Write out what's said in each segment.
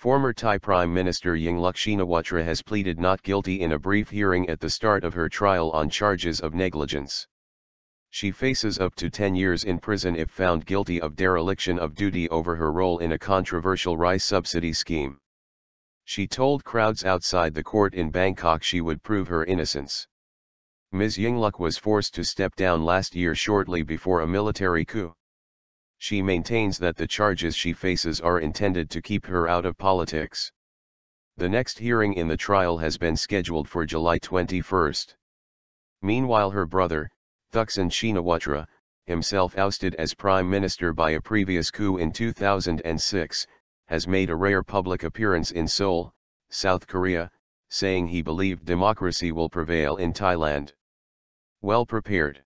Former Thai Prime Minister Yingluck Shinawatra has pleaded not guilty in a brief hearing at the start of her trial on charges of negligence. She faces up to 10 years in prison if found guilty of dereliction of duty over her role in a controversial rice subsidy scheme. She told crowds outside the court in Bangkok she would prove her innocence. Ms Yingluck was forced to step down last year shortly before a military coup. She maintains that the charges she faces are intended to keep her out of politics. The next hearing in the trial has been scheduled for July 21. Meanwhile, her brother, Thaksin Shinawatra, himself ousted as prime minister by a previous coup in 2006, has made a rare public appearance in Seoul, South Korea, saying he believed democracy will prevail in Thailand. Well prepared.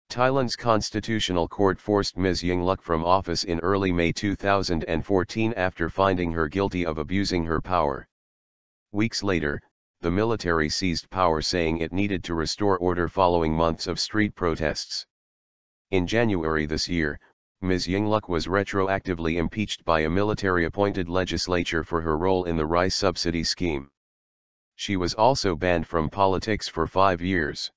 Thailand's constitutional court forced Ms Yingluck from office in early May 2014 after finding her guilty of abusing her power. Weeks later, the military seized power, saying it needed to restore order following months of street protests. In January this year, Ms Yingluck was retroactively impeached by a military-appointed legislature for her role in the rice subsidy scheme. She was also banned from politics for 5 years.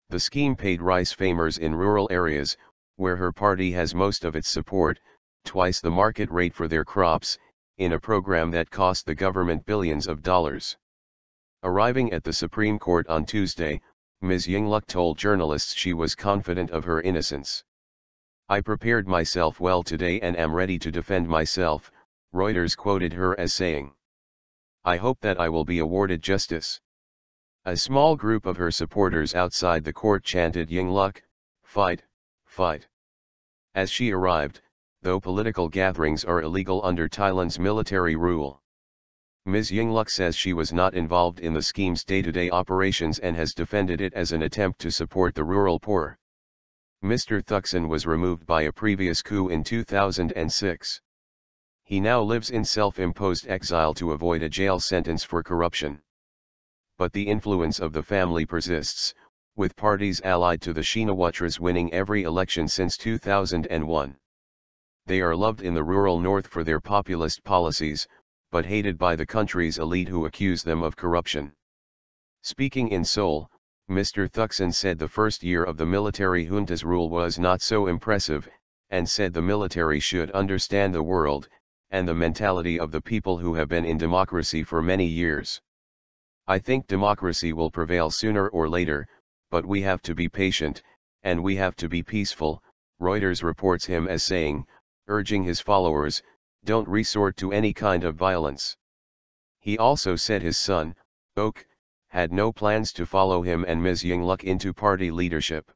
The scheme paid rice farmers in rural areas, where her party has most of its support, twice the market rate for their crops, in a program that cost the government billions of dollars. Arriving at the Supreme Court on Tuesday, Ms Yingluck told journalists she was confident of her innocence. "I prepared myself well today and am ready to defend myself," Reuters quoted her as saying. "I hope that I will be awarded justice." A small group of her supporters outside the court chanted "Yingluck, fight, fight," as she arrived, though political gatherings are illegal under Thailand's military rule. Ms Yingluck says she was not involved in the scheme's day-to-day operations and has defended it as an attempt to support the rural poor. Mr. Thaksin was removed by a previous coup in 2006. He now lives in self-imposed exile to avoid a jail sentence for corruption. But the influence of the family persists, with parties allied to the Shinawatras winning every election since 2001. They are loved in the rural north for their populist policies, but hated by the country's elite who accuse them of corruption. Speaking in Seoul, Mr. Thaksin said the first year of the military junta's rule was not so impressive, and said the military should understand the world, and the mentality of the people who have been in democracy for many years. "I think democracy will prevail sooner or later, but we have to be patient, and we have to be peaceful," Reuters reports him as saying, urging his followers, "Don't resort to any kind of violence." He also said his son, Ok, had no plans to follow him and Ms Yingluck into party leadership.